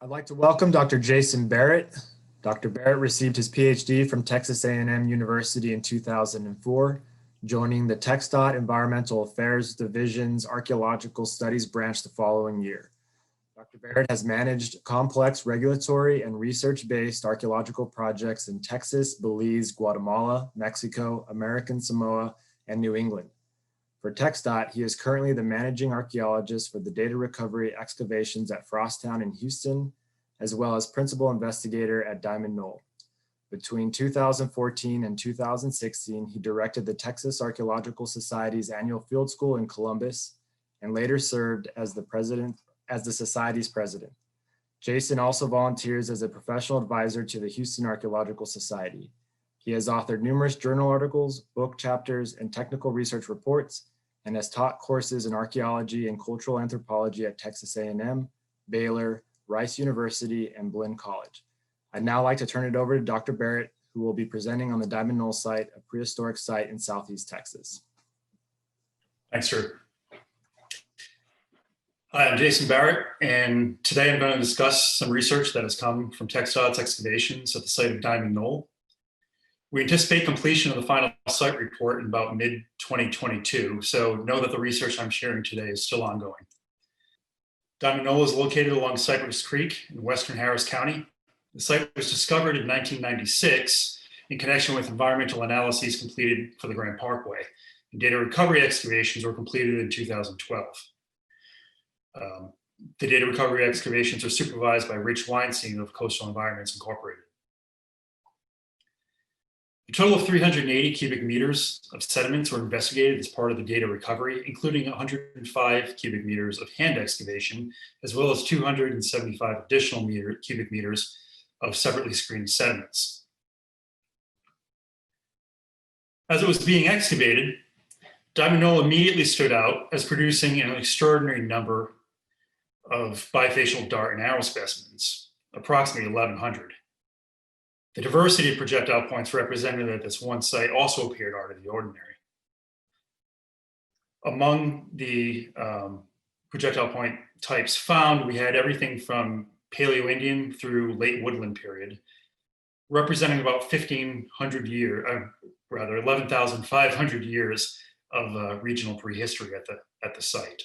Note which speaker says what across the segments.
Speaker 1: I'd like to welcome Dr. Jason Barrett. Dr. Barrett received his PhD from Texas A&M University in 2004, joining the TxDOT Environmental Affairs Division's Archaeological Studies branch the following year. Dr. Barrett has managed complex regulatory and research-based archaeological projects in Texas, Belize, Guatemala, Mexico, American Samoa, and New England. For TxDOT, he is currently the managing archaeologist for the data recovery excavations at Frosttown in Houston, as well as principal investigator at Dimond Knoll. Between 2014 and 2016, he directed the Texas Archeological Society's annual field school in Columbus, and later served as the Society's president. Jason also volunteers as a professional advisor to the Houston Archaeological Society. He has authored numerous journal articles, book chapters, and technical research reports, and has taught courses in archaeology and cultural anthropology at Texas A&M, Baylor, Rice University, and Blinn College. I'd now like to turn it over to Dr. Barrett, who will be presenting on the Dimond Knoll site, a prehistoric site in Southeast Texas.
Speaker 2: Thanks, Drew. Hi, I'm Jason Barrett, and today I'm going to discuss some research that has come from TxDOT's excavations at the site of Dimond Knoll. We anticipate completion of the final site report in about mid-2022, so know that the research I'm sharing today is still ongoing. Dimond Knoll is located along Cypress Creek in western Harris County. The site was discovered in 1996 in connection with environmental analyses completed for the Grand Parkway, and data recovery excavations were completed in 2012. The data recovery excavations are supervised by Rich Weinstein of Coastal Environments Incorporated. A total of 380 cubic meters of sediments were investigated as part of the data recovery, including 105 cubic meters of hand excavation, as well as 275 additional cubic meters of separately screened sediments. As it was being excavated, Dimond Knoll immediately stood out as producing an extraordinary number of bifacial dart and arrow specimens, approximately 1,100. The diversity of projectile points represented at this one site also appeared out of the ordinary. Among the projectile point types found, we had everything from Paleo-Indian through late woodland period, representing about 11,500 years of regional prehistory at the site.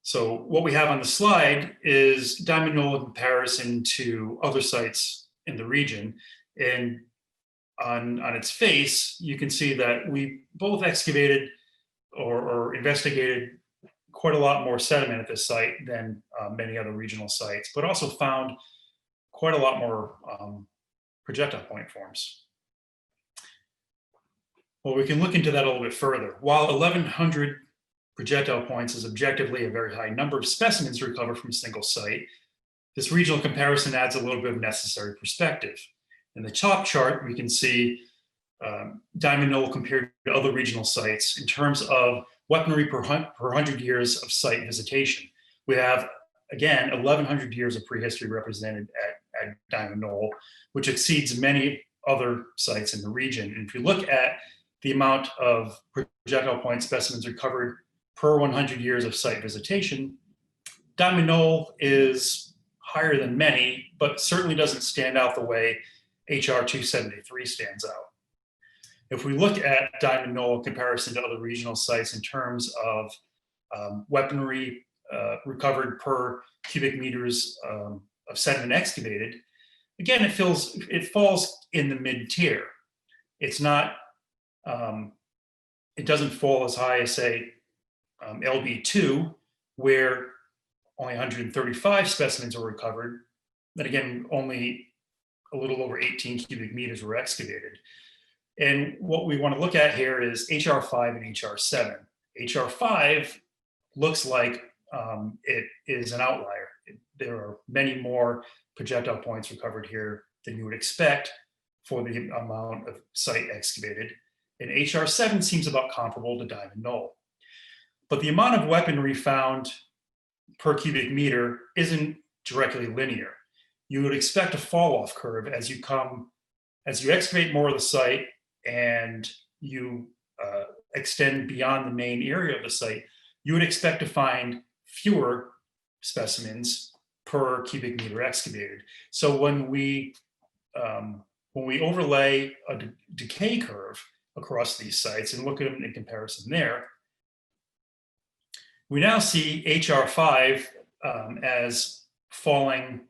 Speaker 2: So what we have on the slide is Dimond Knoll in comparison to other sites in the region. And on its face, you can see that we both excavated or investigated quite a lot more sediment at this site than many other regional sites, but also found quite a lot more projectile point forms. Well, we can look into that a little bit further. While 1,100 projectile points is objectively a very high number of specimens to recover from a single site, this regional comparison adds a little bit of necessary perspective. In the top chart, we can see Dimond Knoll compared to other regional sites in terms of weaponry per 100 years of site visitation. We have, again, 1,100 years of prehistory represented at Dimond Knoll, which exceeds many other sites in the region. And if you look at the amount of projectile point specimens recovered per 100 years of site visitation, Dimond Knoll is higher than many, but certainly doesn't stand out the way HR 273 stands out. If we look at Dimond Knoll in comparison to other regional sites in terms of weaponry recovered per cubic meters of sediment excavated, again, it falls in the mid-tier. It's not, it doesn't fall as high as, say, LB2, where only 135 specimens were recovered. Then again, only a little over 18 cubic meters were excavated. And what we want to look at here is HR5 and HR7. HR5 looks like it is an outlier. There are many more projectile points recovered here than you would expect for the amount of site excavated. And HR7 seems about comparable to Dimond Knoll. But the amount of weaponry found per cubic meter isn't directly linear. You would expect a fall-off curve as you excavate more of the site and you extend beyond the main area of the site. You would expect to find fewer specimens per cubic meter excavated. So when we overlay a decay curve across these sites and look at them in comparison there, we now see HR5 as falling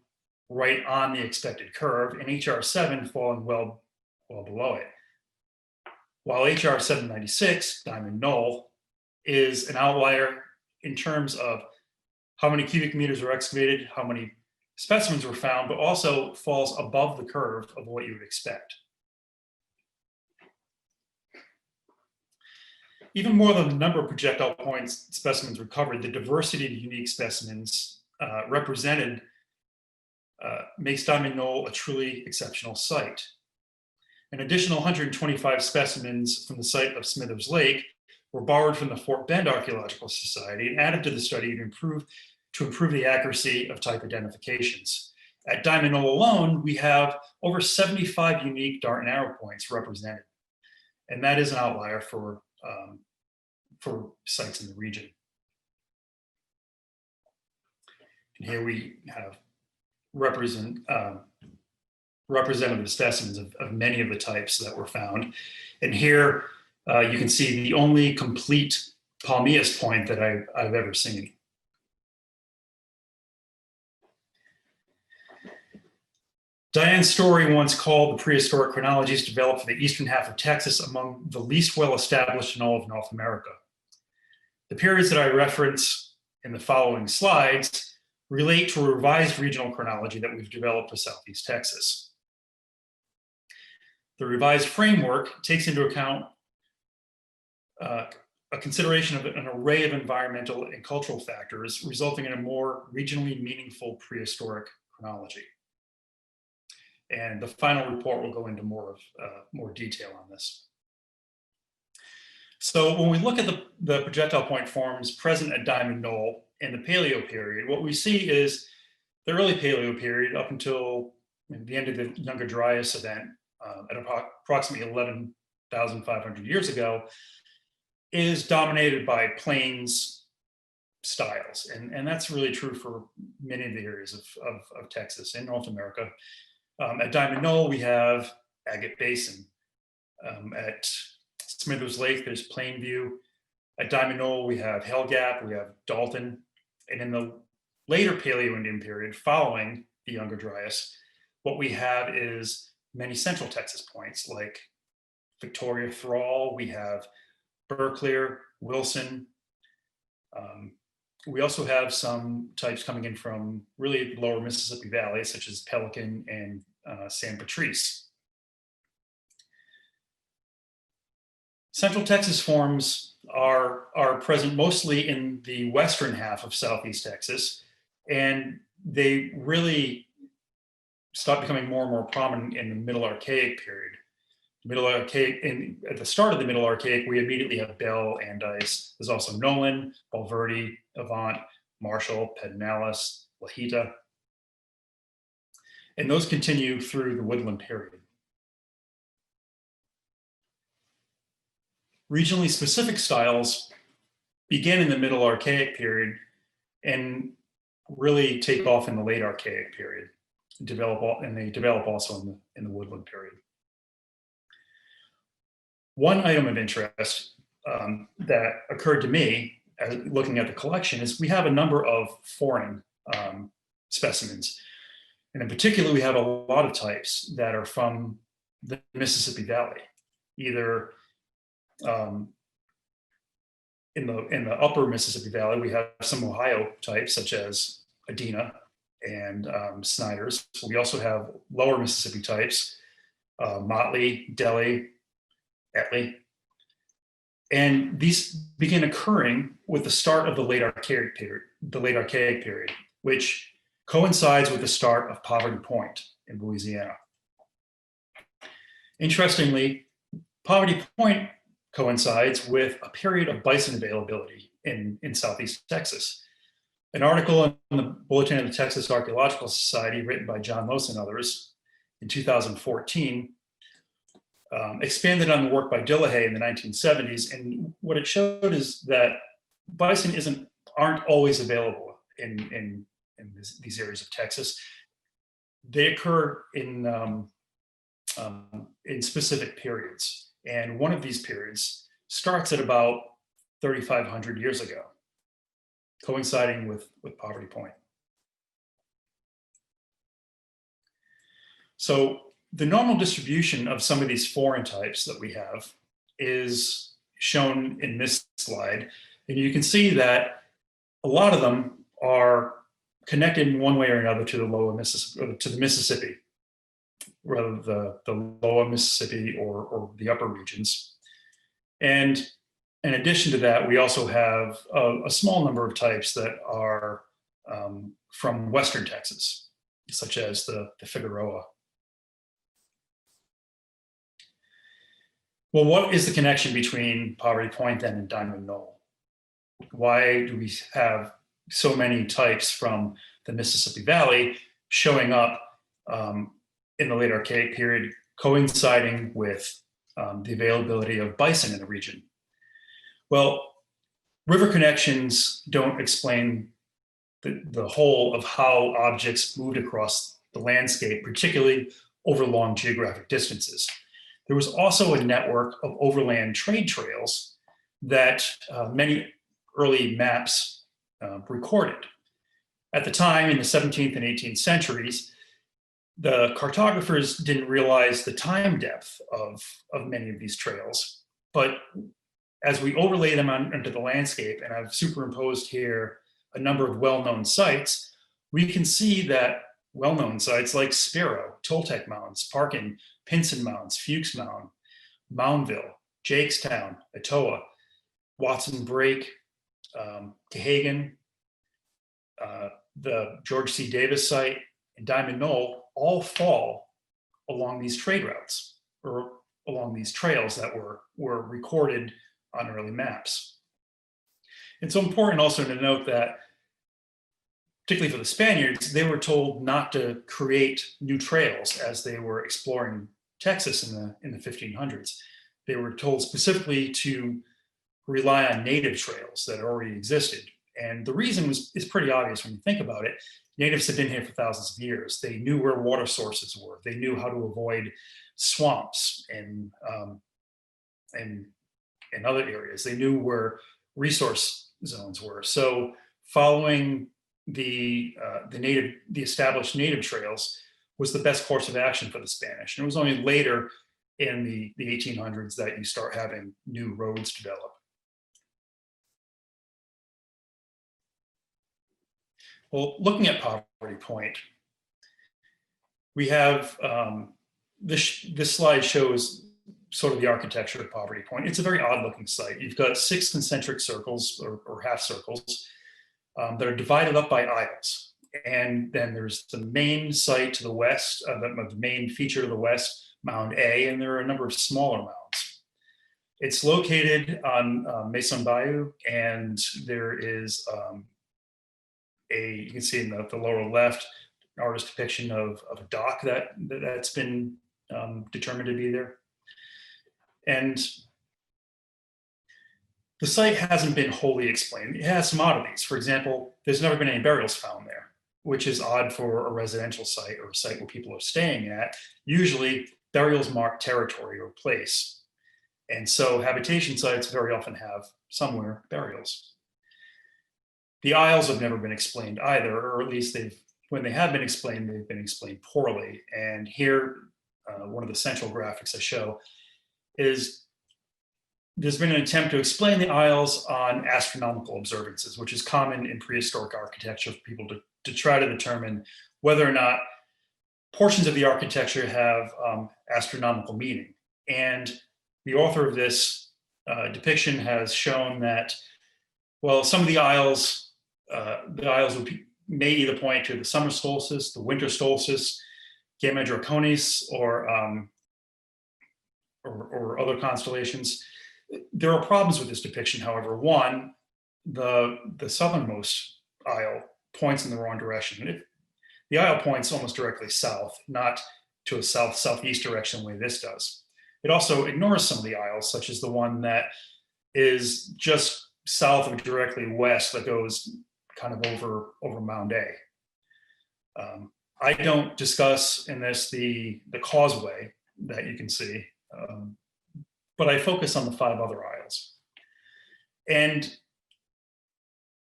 Speaker 2: right on the expected curve, and HR7 falling well below it. While HR 796, Dimond Knoll, is an outlier in terms of how many cubic meters were excavated, how many specimens were found, but also falls above the curve of what you would expect. Even more than the number of projectile points specimens recovered, the diversity of unique specimens represented makes Dimond Knoll a truly exceptional site. An additional 125 specimens from the site of Smithers Lake were borrowed from the Fort Bend Archaeological Society and added to the study to improve the accuracy of type identifications. At Dimond Knoll alone, we have over 75 unique dart and arrow points represented, and that is an outlier for sites in the region. And here we have representative specimens of many of the types that were found. And here you can see the only complete palmeus point that I've ever seen. Diane Story once called the prehistoric chronologies developed for the eastern half of Texas among the least well established in all of North America. The periods that I reference in the following slides relate to a revised regional chronology that we've developed for Southeast Texas. The revised framework takes into account a consideration of an array of environmental and cultural factors, resulting in a more regionally meaningful prehistoric chronology. And the final report will go into more detail on this. So when we look at the projectile point forms present at Dimond Knoll in the Paleo period, what we see is the early Paleo period up until the end of the Younger Dryas event at approximately 11,500 years ago is dominated by plains styles. And that's really true for many of the areas of Texas and North America. At Dimond Knoll, we have Agate Basin. At Smithers Lake, there's Plainview. At Dimond Knoll, we have Hell Gap, we have Dalton. And in the later Paleo-Indian period, following the Younger Dryas, what we have is many central Texas points like Victoria Thrall, we have Berkeley, Wilson. We also have some types coming in from really lower Mississippi Valley, such as Pelican and San Patrice. Central Texas forms are present mostly in the western half of Southeast Texas, and they really start becoming more and more prominent in the Middle Archaic period. At the start of the Middle Archaic, we immediately have Bell, Andice. There's also Nolan, Valverde, Avant, Marshall, Pedernales, Lahita. And those continue through the Woodland period. Regionally specific styles begin in the Middle Archaic period and really take off in the Late Archaic period, and they develop also in the Woodland period. One item of interest that occurred to me as looking at the collection is we have a number of foreign specimens. And in particular, we have a lot of types that are from the Mississippi Valley, either in the upper Mississippi Valley, we have some Ohio types such as Adena and Snyder's. We also have lower Mississippi types, Motley, Delhi, Etley. And these begin occurring with the start of the Late Archaic period, which coincides with the start of Poverty Point in Louisiana. Interestingly, Poverty Point coincides with a period of bison availability in Southeast Texas. An article in the Bulletin of the Texas Archeological Society written by John Lose and others in 2014 expanded on the work by Dillahay in the 1970s. And what it showed is that bison aren't always available in these areas of Texas. They occur in specific periods. And one of these periods starts at about 3,500 years ago, coinciding with Poverty Point. So the normal distribution of some of these foreign types that we have is shown in this slide. And you can see that a lot of them are connected in one way or another to the lower Mississippi, to the Mississippi, rather the lower Mississippi or the upper regions. And in addition to that, we also have a small number of types that are from Western Texas, such as the Figueroa. Well, what is the connection between Poverty Point then and Dimond Knoll? Why do we have so many types from the Mississippi Valley showing up in the late Archaic period, coinciding with the availability of bison in the region? Well, river connections don't explain the whole of how objects moved across the landscape, particularly over long geographic distances. There was also a network of overland trade trails that many early maps recorded. At the time, in the 17th and 18th centuries, the cartographers didn't realize the time depth of many of these trails. But as we overlay them onto the landscape, and I've superimposed here a number of well-known sites, we can see that well-known sites like Spiro, Toltec Mounds, Parkin, Pinson Mounds, Fuchs Mound, Moundville, Jakestown, Etowah, Watson Brake, Cahagan, the George C. Davis site, and Dimond Knoll all fall along these trade routes or along these trails that were recorded on early maps. It's so important also to note that, particularly for the Spaniards, they were told not to create new trails as they were exploring Texas in the 1500s. They were told specifically to rely on native trails that already existed. And the reason is pretty obvious when you think about it. Natives had been here for thousands of years. They knew where water sources were. They knew how to avoid swamps and other areas. They knew where resource zones were. So following the established native trails was the best course of action for the Spanish. And it was only later in the 1800s that you start having new roads develop. Well, looking at Poverty Point, we have this slide shows sort of the architecture of Poverty Point. It's a very odd looking site. You've got 6 concentric circles or half circles that are divided up by aisles. And then there's the main site to the west, the main feature to the west, Mound A, and there are a number of smaller mounds. It's located on Mason Bayou, and there is you can see in the lower left, an artist depiction of a dock that's been determined to be there. And the site hasn't been wholly explained. It has some oddities. For example, there's never been any burials found there, which is odd for a residential site or a site where people are staying at. Usually, burials mark territory or place. And so habitation sites very often have somewhere burials. The aisles have never been explained either, or at least when they have been explained, they've been explained poorly. And here, one of the central graphics I show is there's been an attempt to explain the aisles on astronomical observances, which is common in prehistoric architecture for people to try to determine whether or not portions of the architecture have astronomical meaning. And the author of this depiction has shown that, well, some of the aisles may either point to the summer solstice, the winter solstice, Gamma Draconis, or other constellations. There are problems with this depiction, however. One, the southernmost aisle points in the wrong direction. The aisle points almost directly south, not to a south-southeast direction the way this does. It also ignores some of the aisles, such as the one that is just south of directly west that goes kind of over Mound A. I don't discuss in this the causeway that you can see, but I focus on the 5 other aisles. And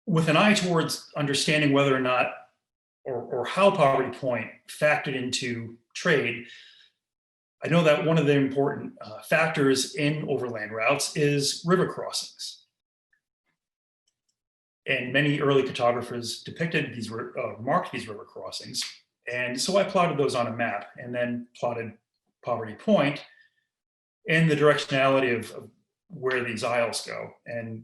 Speaker 2: with an eye towards understanding whether or not or how Poverty Point factored into trade, I know that one of the important factors in overland routes is river crossings. And many early cartographers depicted these, marked these river crossings. And so I plotted those on a map and then plotted Poverty Point and the directionality of where these aisles go. And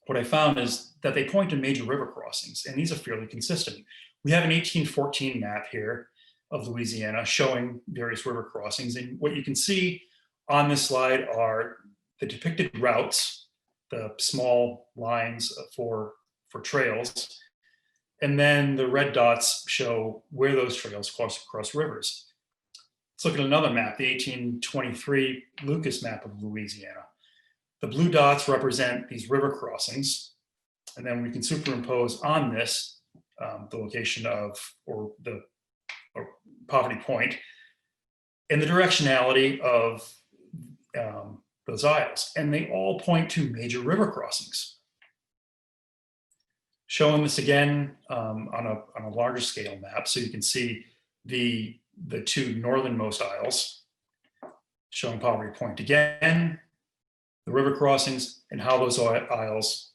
Speaker 2: what I found is that they point to major river crossings, and these are fairly consistent. We have an 1814 map here of Louisiana showing various river crossings. And what you can see on this slide are the depicted routes, the small lines for trails. And then the red dots show where those trails cross rivers. Let's look at another map, the 1823 Lucas map of Louisiana. The blue dots represent these river crossings. And then we can superimpose on this the location of, or Poverty Point, and the directionality of those aisles. And they all point to major river crossings. Showing this again on a larger scale map, so you can see the 2 northernmost aisles, showing Poverty Point again, the river crossings, and how those aisles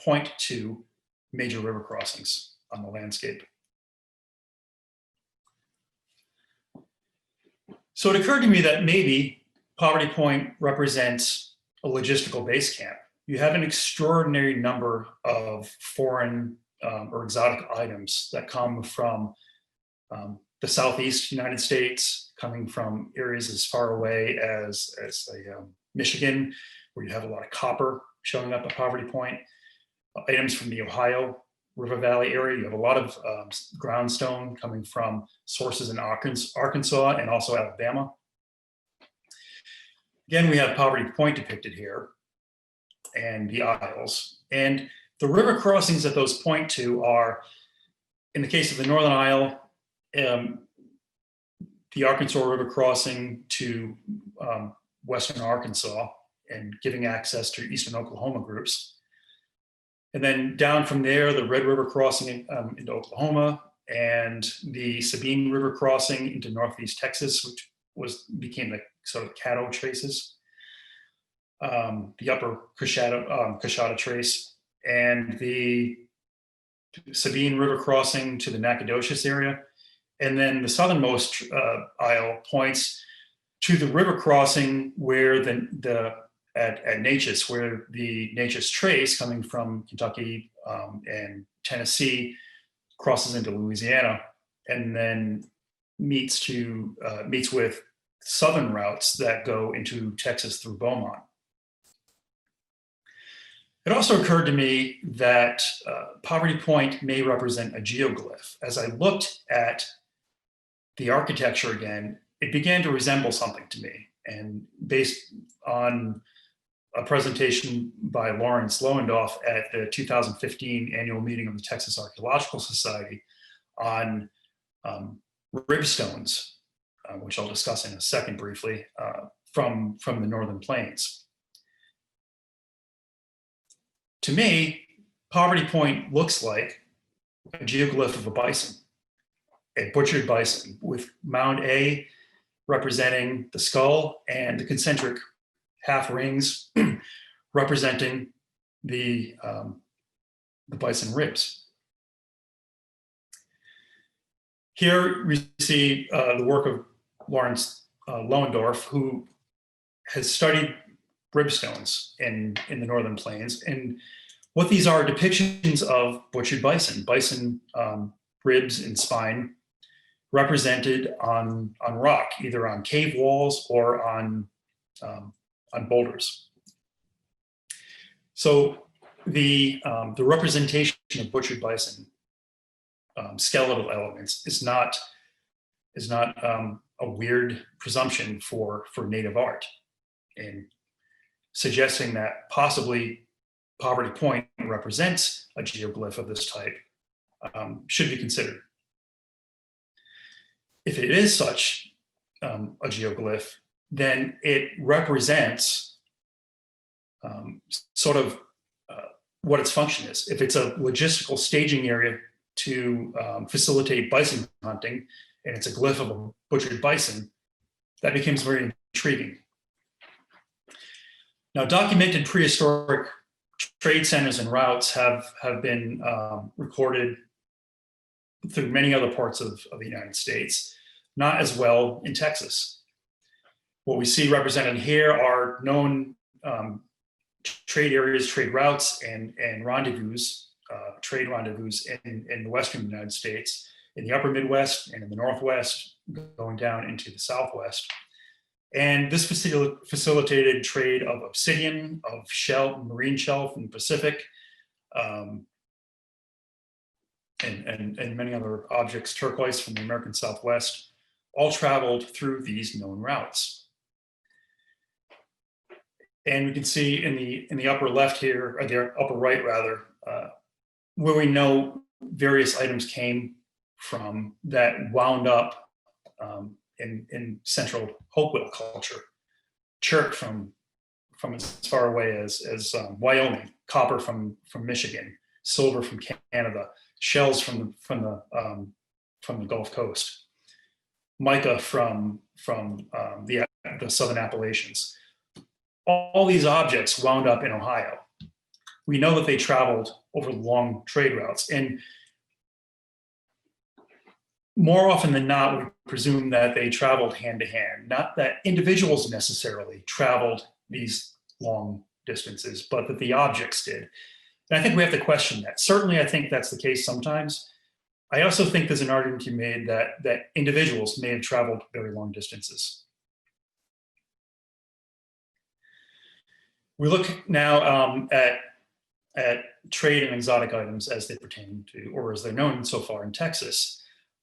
Speaker 2: point to major river crossings on the landscape. So it occurred to me that maybe Poverty Point represents a logistical base camp. You have an extraordinary number of foreign or exotic items that come from the Southeast United States, coming from areas as far away as Michigan, where you have a lot of copper showing up at Poverty Point, items from the Ohio River Valley area. You have a lot of groundstone coming from sources in Arkansas and also Alabama. Again, we have Poverty Point depicted here and the aisles. And the river crossings that those point to are, in the case of the Northern Isle, the Arkansas River crossing to Western Arkansas and giving access to Eastern Oklahoma groups. And then down from there, the Red River crossing into Oklahoma, and the Sabine River crossing into Northeast Texas, which became the sort of Caddo traces, the upper Coshada trace, and the Sabine River crossing to the Nacogdoches area. And then the southernmost aisle points to the river crossing where at Natchez, where the Natchez Trace coming from Kentucky and Tennessee crosses into Louisiana, and then meets with southern routes that go into Texas through Beaumont. It also occurred to me that Poverty Point may represent a geoglyph. As I looked at the architecture again, it began to resemble something to me. And based on a presentation by Lawrence Lowendoff at the 2015 annual meeting of the Texas Archeological Society on ribstones, which I'll discuss in a second briefly, from the Northern Plains. To me, Poverty Point looks like a geoglyph of a bison, a butchered bison, with mound A representing the skull and the concentric half rings representing the bison ribs. Here we see the work of Lawrence Lowendoff, who has studied ribstones in the Northern Plains. And what these are depictions of butchered bison ribs and spine represented on rock, either on cave walls or on boulders. So the representation of butchered bison skeletal elements is not a weird presumption for native art, and suggesting that possibly Poverty Point represents a geoglyph of this type should be considered. if it is such a geoglyph, then it represents sort of what its function is. If it's a logistical staging area to facilitate bison hunting, and it's a glyph of a butchered bison, that becomes very intriguing. Now, documented prehistoric trade centers and routes have been recorded through many other parts of the United States, not as well in Texas. What we see represented here are known trade areas, trade routes, and rendezvous, trade rendezvous in the Western United States, in the upper Midwest and in the Northwest, going down into the Southwest. And this facilitated trade of obsidian, of shell, marine shell from the Pacific, and many other objects, turquoise from the American Southwest, all traveled through these known routes. And we can see in the upper left here, or the upper right rather, where we know various items came from that wound up in central Hopewell culture. Chert from as far away as Wyoming, copper from Michigan, silver from Canada, shells from the Gulf Coast, mica from the Southern Appalachians. All these objects wound up in Ohio. We know that they traveled over long trade routes, and more often than not, we presume that they traveled hand to hand, not that individuals necessarily traveled these long distances, but that the objects did. And I think we have to question that. Certainly, I think that's the case sometimes. I also think there's an argument to be made that individuals may have traveled very long distances. We look now at trade and exotic items as they pertain to, or as they're known so far in Texas.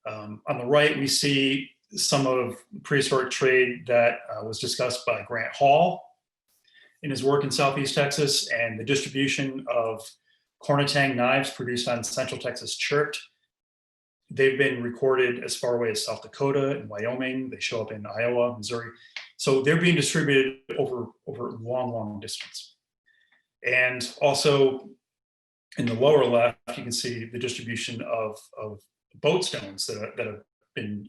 Speaker 2: On the right, we see some of prehistoric trade that was discussed by Grant Hall in his work in Southeast Texas, and the distribution of cornetang knives produced on Central Texas chert. They've been recorded as far away as South Dakota and Wyoming. They show up in Iowa, Missouri. So they're being distributed over long distance. And also in the lower left, you can see the distribution of boat stones that have been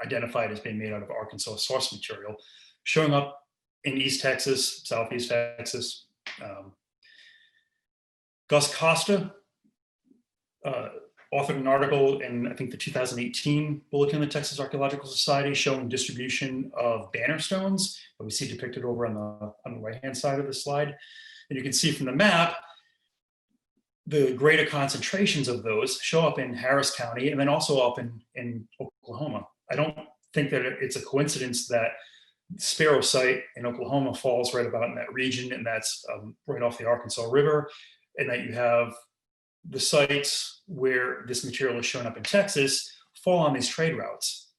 Speaker 2: identified as being made out of Arkansas source material, showing up in East Texas, Southeast Texas. Gus Costa authored an article in, I think, the 2018 Bulletin of the Texas Archaeological Society showing distribution of banner stones that we see depicted over on the right-hand side of the slide. And you can see from the map, the greater concentrations of those show up in Harris County and then also up in Oklahoma. I don't think that it's a coincidence that Sparrow site in Oklahoma falls right about in that region, and that's right off the Arkansas River, and that you have the sites where this material is shown up in Texas fall on these trade routes.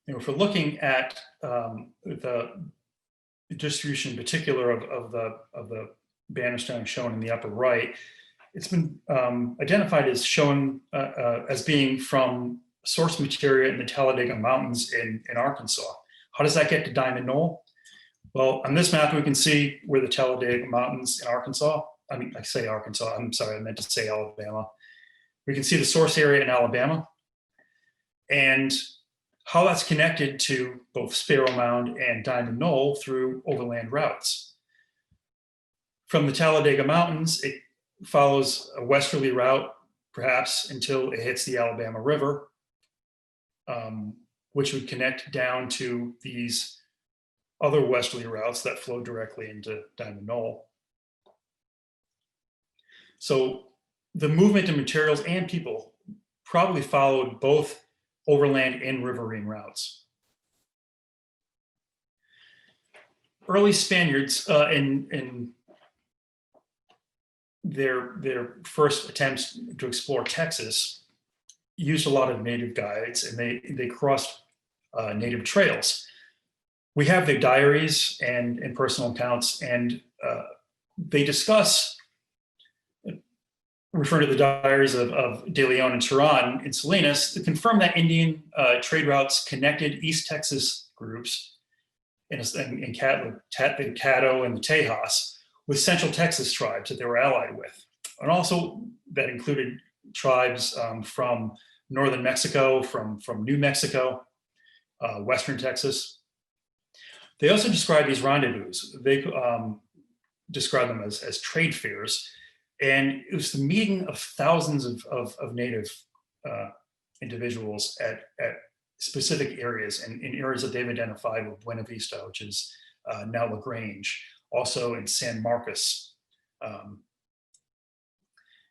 Speaker 2: And if we're looking at the distribution in particular of the banner stone shown in the upper right, it's been identified as shown as being from source material in the Talladega Mountains in Arkansas. How does that get to Dimond Knoll? Well, on this map, we can see where the Talladega Mountains in Arkansas, I say Arkansas, I'm sorry, I meant to say Alabama. We can see the source area in Alabama and how that's connected to both Sparrow Mound and Dimond Knoll through overland routes. From the Talladega Mountains, it follows a westerly route, perhaps until it hits the Alabama River, which would connect down to these other westerly routes that flow directly into Dimond Knoll. So the movement of materials and people probably followed both overland and riverine routes. Early Spaniards in their first attempts to explore Texas used a lot of native guides, and they crossed native trails. We have their diaries and personal accounts, and they discuss referring to the diaries of De Leon and Turan in Salinas, to confirm that Indian trade routes connected East Texas groups in the Caddo and the Tejas with Central Texas tribes that they were allied with. And also that included tribes from northern Mexico, from New Mexico, western Texas. They also describe these rendezvous. They describe them as trade fairs. And it was the meeting of thousands of native individuals at specific areas, and in areas that they've identified with Buena Vista, which is now LaGrange, also in San Marcos.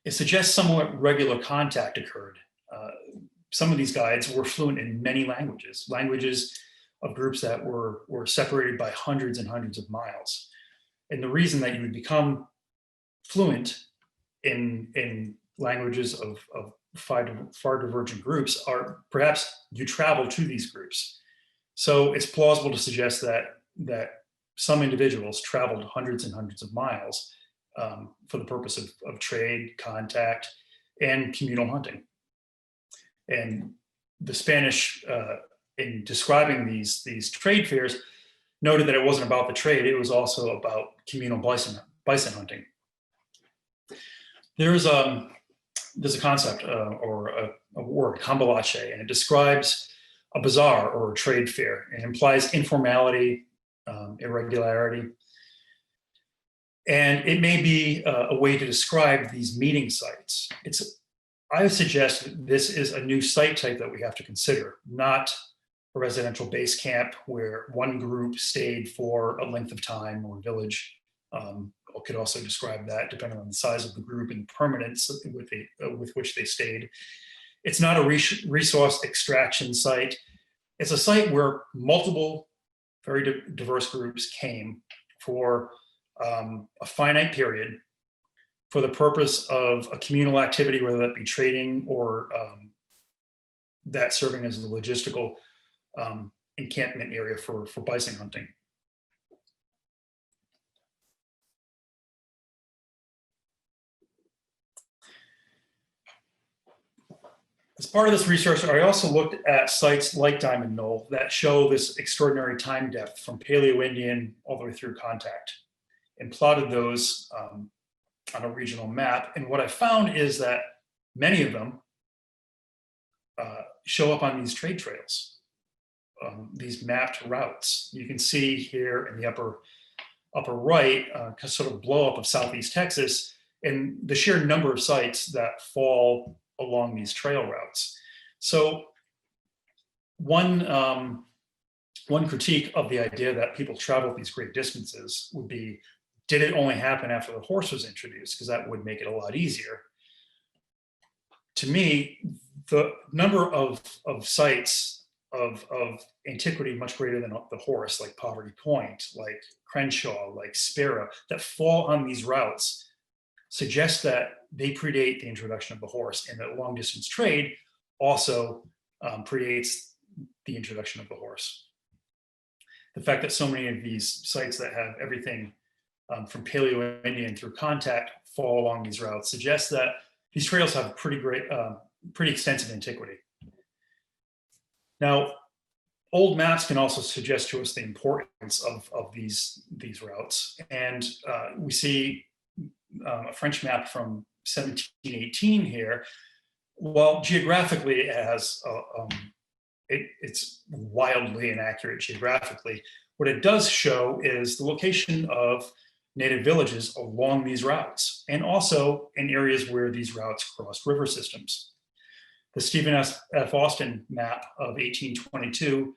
Speaker 2: It suggests somewhat regular contact occurred. Some of these guides were fluent in many languages of groups that were separated by hundreds and hundreds of miles. And the reason that you would become fluent in languages of far divergent groups are perhaps you travel to these groups. So it's plausible to suggest that some individuals traveled hundreds and hundreds of miles for the purpose of trade, contact, and communal hunting. And the Spanish, in describing these trade fairs, noted that it wasn't about the trade, it was also about communal bison hunting. There's a concept or a word, cambalache, and it describes a bazaar or a trade fair. It implies informality, irregularity, and it may be a way to describe these meeting sites. I would suggest this is a new site type that we have to consider, not a residential base camp where one group stayed for a length of time, or village. Could also describe that depending on the size of the group and the permanence with which they stayed. It's not a resource extraction site. It's a site where multiple very diverse groups came for a finite period for the purpose of a communal activity, whether that be trading or that serving as a logistical encampment area for bison hunting. As part of this research, I also looked at sites like Dimond Knoll that show this extraordinary time depth from Paleo-Indian all the way through contact, and plotted those on a regional map. And what I found is that many of them show up on these trade trails, these mapped routes. You can see here in the upper right, sort of blow up of Southeast Texas, and the sheer number of sites that fall along these trail routes. So one critique of the idea that people travel these great distances would be, did it only happen after the horse was introduced? Because that would make it a lot easier. To me, the number of sites of antiquity much greater than the horse, like Poverty Point, like Crenshaw, like Sparrow, that fall on these routes suggests that they predate the introduction of the horse, and that long distance trade also predates the introduction of the horse. The fact that so many of these sites that have everything from Paleo-Indian through contact fall along these routes suggests that these trails have pretty extensive antiquity. Now, old maps can also suggest to us the importance of these routes, and we see a French map from 1718 here. Well, geographically, it has it's wildly inaccurate geographically. What it does show is the location of native villages along these routes, and also in areas where these routes crossed river systems. The Stephen F. Austin map of 1822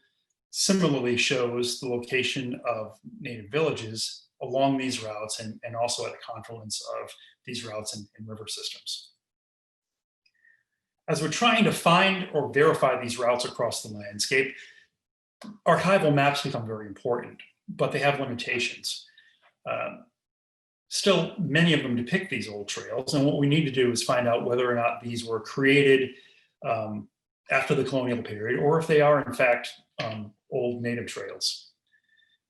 Speaker 2: similarly shows the location of native villages along these routes, and also at the confluence of these routes and river systems. As we're trying to find or verify these routes across the landscape, archival maps become very important, but they have limitations. Still, many of them depict these old trails, and what we need to do is find out whether or not these were created after the colonial period, or if they are in fact old native trails.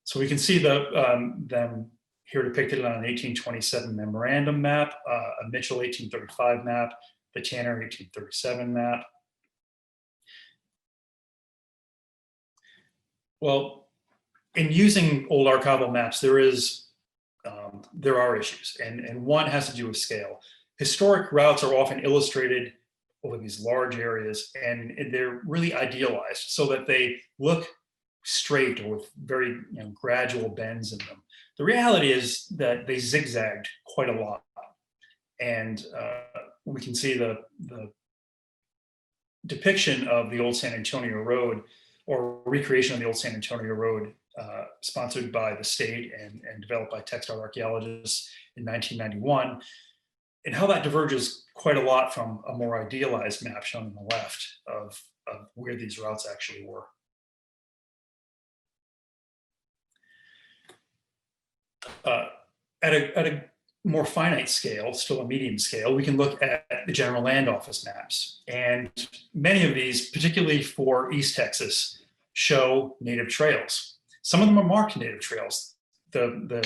Speaker 2: So we can see them here depicted on an 1827 memorandum map, a Mitchell 1835 map, the Tanner 1837 map. Well, in using old archival maps, there are issues, and one has to do with scale. Historic routes are often illustrated over these large areas, and they're really idealized so that they look straight or with very gradual bends in them. The reality is that they zigzagged quite a lot, and we can see the depiction of the old San Antonio Road, or recreation of the old San Antonio Road, sponsored by the state and developed by textile archaeologists in 1991, and how that diverges quite a lot from a more idealized map shown on the left of where these routes actually were. At a more finite scale, still a medium scale, we can look at the General Land Office maps. And many of these, particularly for East Texas, show native trails. Some of them are marked native trails, the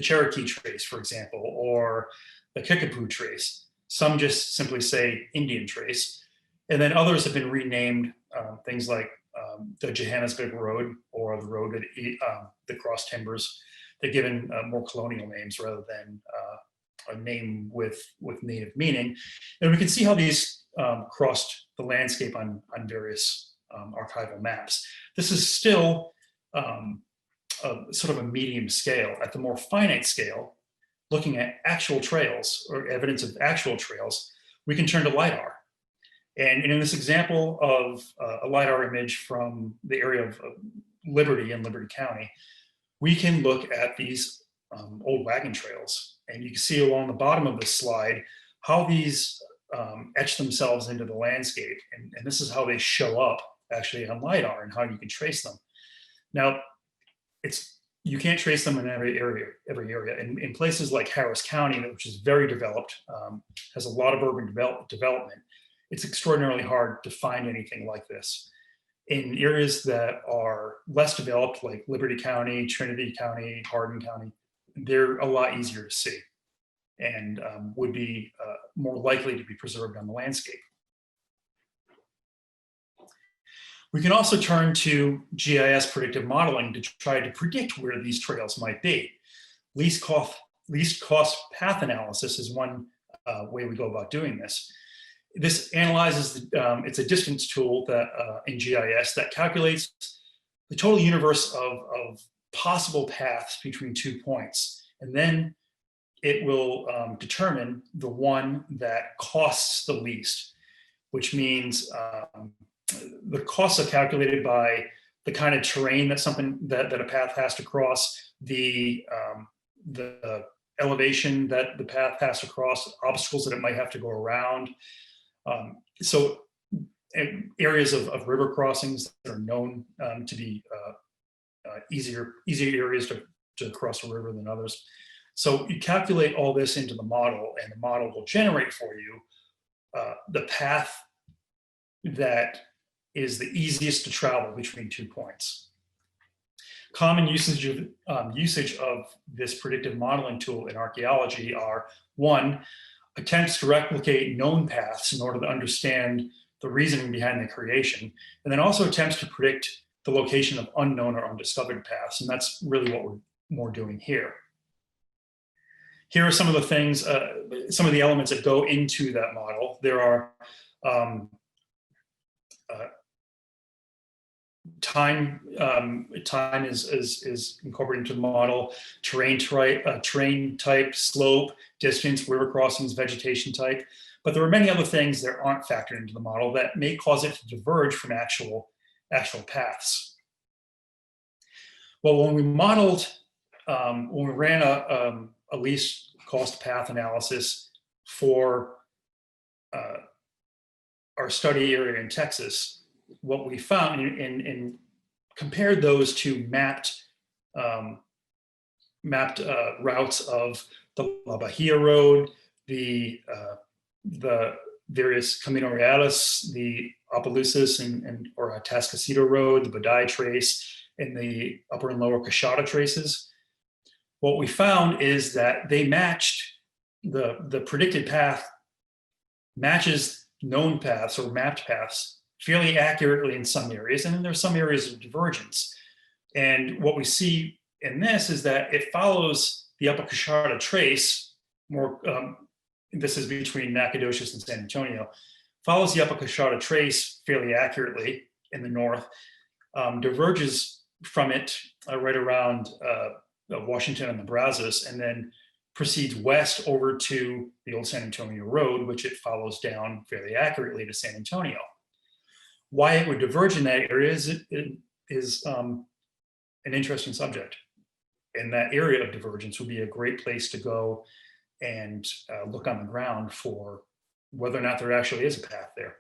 Speaker 2: Cherokee Trace, for example, or the Kickapoo Trace. Some just simply say Indian Trace. And then others have been renamed, things like the Johannesburg Road, or the road that crossed timbers. They're given more colonial names rather than a name with native meaning. And we can see how these crossed the landscape on various archival maps. This is still sort of a medium scale. At the more finite scale, looking at actual trails or evidence of actual trails, we can turn to LiDAR. And in this example of a LiDAR image from the area of Liberty in Liberty County, we can look at these old wagon trails. And you can see along the bottom of this slide how these etch themselves into the landscape. And this is how they show up actually on LiDAR and how you can trace them. Now, you can't trace them in every area. In places like Harris County, which is very developed, has a lot of urban development, it's extraordinarily hard to find anything like this. In areas that are less developed, like Liberty County, Trinity County, Hardin County, they're a lot easier to see and would be more likely to be preserved on the landscape. We can also turn to GIS predictive modeling to try to predict where these trails might be. Least cost path analysis is one way we go about doing this. This analyzes, it's a distance tool that in GIS that calculates the total universe of possible paths between 2 points. And then it will determine the one that costs the least, which means the costs are calculated by the kind of terrain that a path has to cross, the elevation that the path has to cross, obstacles that it might have to go around. So areas of river crossings that are known to be easier areas to cross a river than others. So you calculate all this into the model, and the model will generate for you the path that is the easiest to travel between 2 points. Common usage of this predictive modeling tool in archaeology are: one, attempts to replicate known paths in order to understand the reasoning behind the creation, and then also attempts to predict the location of unknown or undiscovered paths. And that's really what we're more doing here. Here are some of the things, some of the elements that go into that model. There are time is incorporated into the model, terrain type, slope, distance, river crossings, vegetation type. But there are many other things that aren't factored into the model that may cause it to diverge from actual paths. Well, when we modeled, when we ran a least cost path analysis for our study area in Texas, what we found and compared those to mapped routes of the La Bahia Road, the various Camino Reales, the Opelousas or Atascocita Road, the Badai Trace, and the upper and lower Cachada traces. what we found is that they matched the predicted path matches known paths or mapped paths fairly accurately in some areas, and then there's some areas of divergence. And what we see in this is that it follows the Upper Coshada Trace, more, this is between Nacogdoches and San Antonio, follows the Upper Coshada Trace fairly accurately in the north, diverges from it right around Washington and the Brazos, and then proceeds west over to the old San Antonio Road, which it follows down fairly accurately to San Antonio. Why it would diverge in that area is an interesting subject. And that area of divergence would be a great place to go and look on the ground for whether or not there actually is a path there.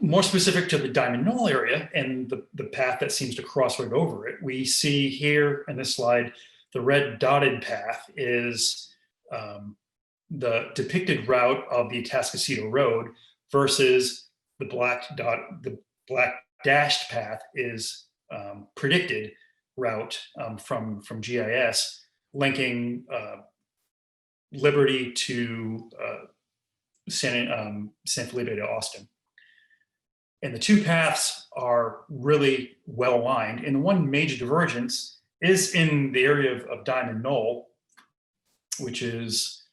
Speaker 2: More specific to the Dimond Knoll area and the path that seems to cross right over it, we see here in this slide, the red dotted path is the depicted route of the Atascocita Road versus the black dashed path is predicted route from GIS, linking Liberty to San Felipe to Austin. And the two paths are really well aligned. And the one major divergence is in the area of Dimond Knoll, which is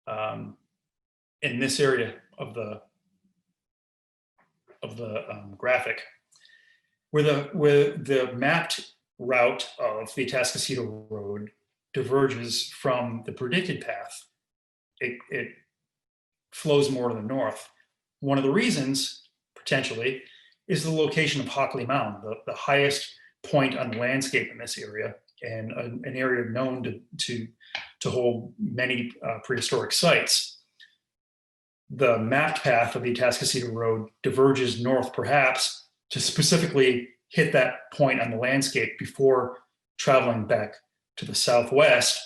Speaker 2: in this area of the graphic, where the mapped route of the Atascocita Road diverges from the predicted path. It flows more to the north. One of the reasons, potentially, is the location of Hockley Mound, the highest point on the landscape in this area, and an area known to hold many prehistoric sites. The mapped path of the Atascocita Road diverges north, perhaps, to specifically hit that point on the landscape before traveling back to the southwest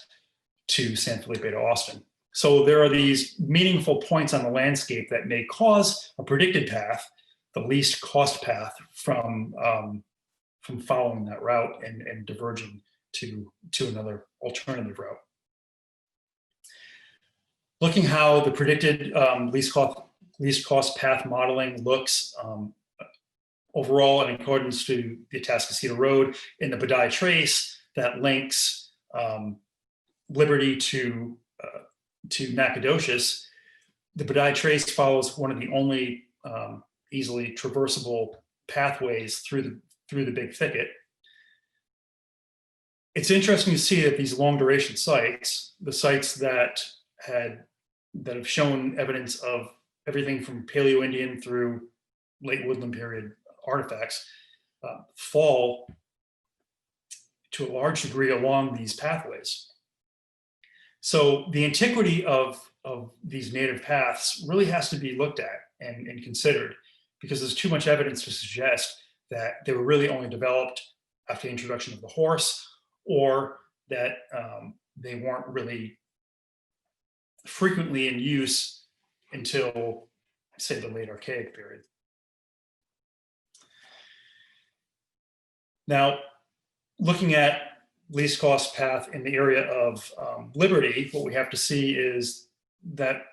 Speaker 2: to San Felipe to Austin. So there are these meaningful points on the landscape that may cause a predicted path, the least cost path, from following that route and diverging to another alternative route. Looking how the predicted least cost path modeling looks overall in accordance to the Atascocita Road in the Badai Trace that links Liberty to Nacogdoches. The Badai Trace follows one of the only easily traversable pathways through the big thicket. It's interesting to see that these long duration sites, the sites that have shown evidence of everything from Paleo-Indian through late woodland period artifacts, fall to a large degree along these pathways. So the antiquity of these native paths really has to be looked at and considered, because there's too much evidence to suggest that they were really only developed after the introduction of the horse, or that they weren't really frequently in use until, say, the late Archaic period. Now, looking at least cost path in the area of Liberty, what we have to see is that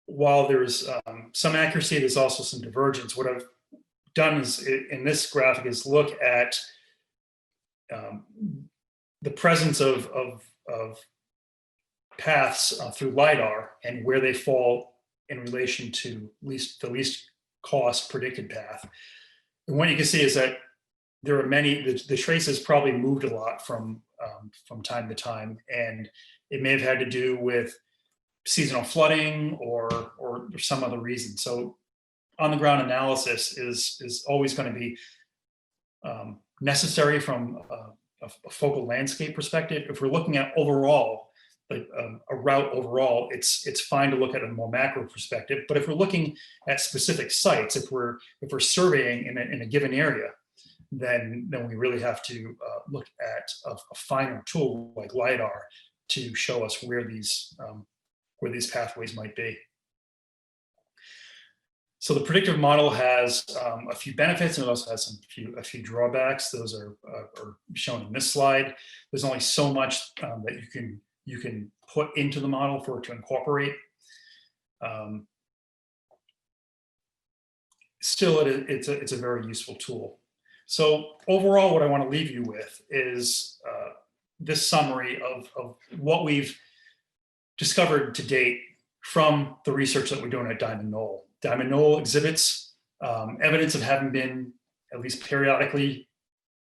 Speaker 2: while there's some accuracy, there's also some divergence. What I've done is, in this graphic, is look at the presence of paths through LiDAR and where they fall in relation to the least cost predicted path. And what you can see is that there are many, the traces probably moved a lot from time to time, and it may have had to do with seasonal flooding or some other reason. So on the ground analysis is always going to be necessary from a focal landscape perspective. If we're looking at overall, a route overall, it's fine to look at a more macro perspective. But if we're looking at specific sites, if we're surveying in a given area, then we really have to look at a finer tool like LiDAR to show us where these pathways might be. So the predictive model has a few benefits, and it also has a few drawbacks. Those are shown in this slide. There's only so much that you can put into the model for it to incorporate. Still, it's a very useful tool. So overall, what I want to leave you with is this summary of what we've discovered to date from the research that we're doing at Dimond Knoll. Dimond Knoll exhibits evidence of having been at least periodically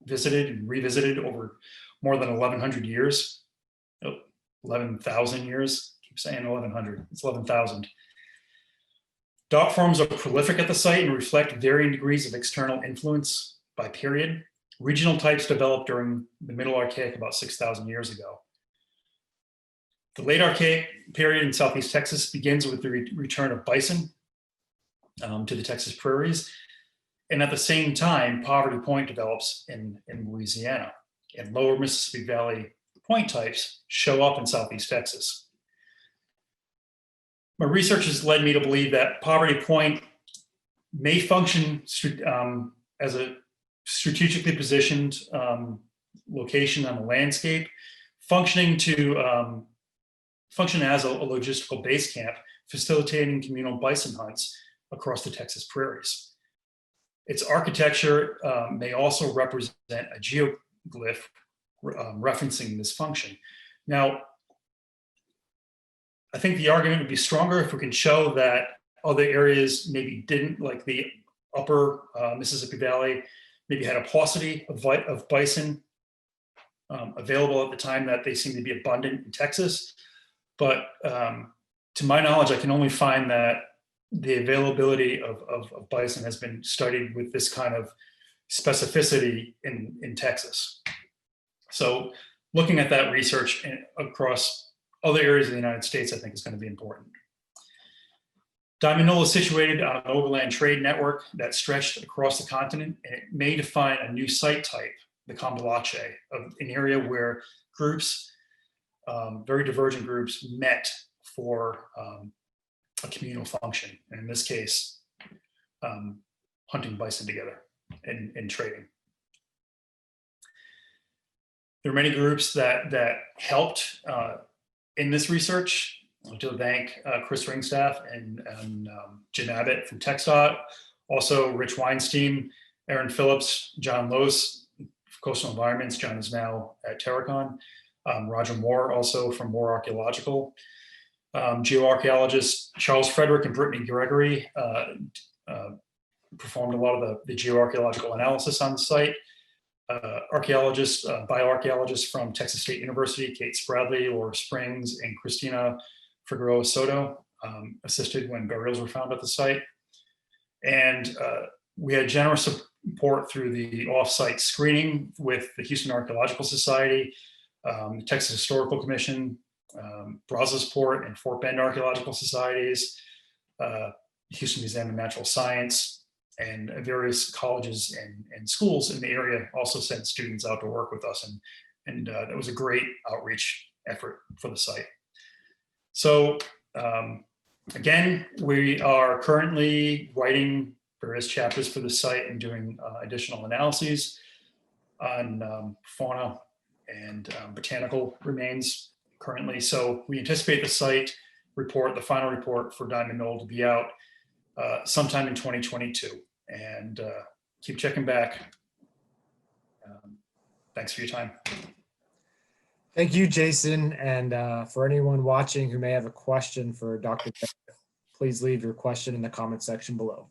Speaker 2: visited and revisited over more than 1,100 years. 11,000 years. I keep saying 1,100. It's 11,000. Dot forms are prolific at the site and reflect varying degrees of external influence by period. Regional types developed during the Middle Archaic about 6,000 years ago. The late Archaic period in Southeast Texas begins with the return of bison to the Texas prairies. And at the same time, Poverty Point develops in Louisiana. And lower Mississippi Valley point types show up in Southeast Texas. My research has led me to believe that Poverty Point may function as a strategically positioned location on the landscape, function as a logistical base camp, facilitating communal bison hunts across the Texas prairies. Its architecture may also represent a geoglyph referencing this function. Now, I think the argument would be stronger if we can show that other areas maybe didn't, like the upper Mississippi Valley, maybe had a paucity of bison available at the time that they seem to be abundant in Texas. But to my knowledge, I can only find that the availability of bison has been studied with this kind of specificity in Texas. So looking at that research across other areas of the United States, I think is going to be important. Dimond Knoll is situated on an overland trade network that stretched across the continent, and it may define a new site type, the Comparative, of an area where groups, very divergent groups, met for a communal function, and in this case, hunting bison together and trading. There are many groups that helped in this research. I'd like to thank Chris Ringstaff and Jim Abbott from TxDOT, also Rich Weinstein, Aaron Phillips, John Lose, Coastal Environments. John is now at Terracon. Roger Moore, also from Moore Archeological. Geoarchaeologists Charles Frederick and Brittany Gregory performed a lot of the geoarchaeological analysis on the site. Archaeologists, bioarchaeologists from Texas State University, Kate Spradley, Laura Springs, and Christina Figueroa Soto assisted when burials were found at the site. And we had generous support through the off-site screening with the Houston Archaeological Society, the Texas Historical Commission, Brazosport and Fort Bend Archaeological Societies, Houston Museum of Natural Science, and various colleges and schools in the area also sent students out to work with us. And that was a great outreach effort for the site. So again, we are currently writing various chapters for the site and doing additional analyses on fauna and botanical remains currently. So we anticipate the site report, the final report for Dimond Knoll, to be out sometime in 2022. And keep checking back. Thanks for your time.
Speaker 1: Thank you, Jason. And for anyone watching who may have a question for Dr. Beck, please leave your question in the comment section below.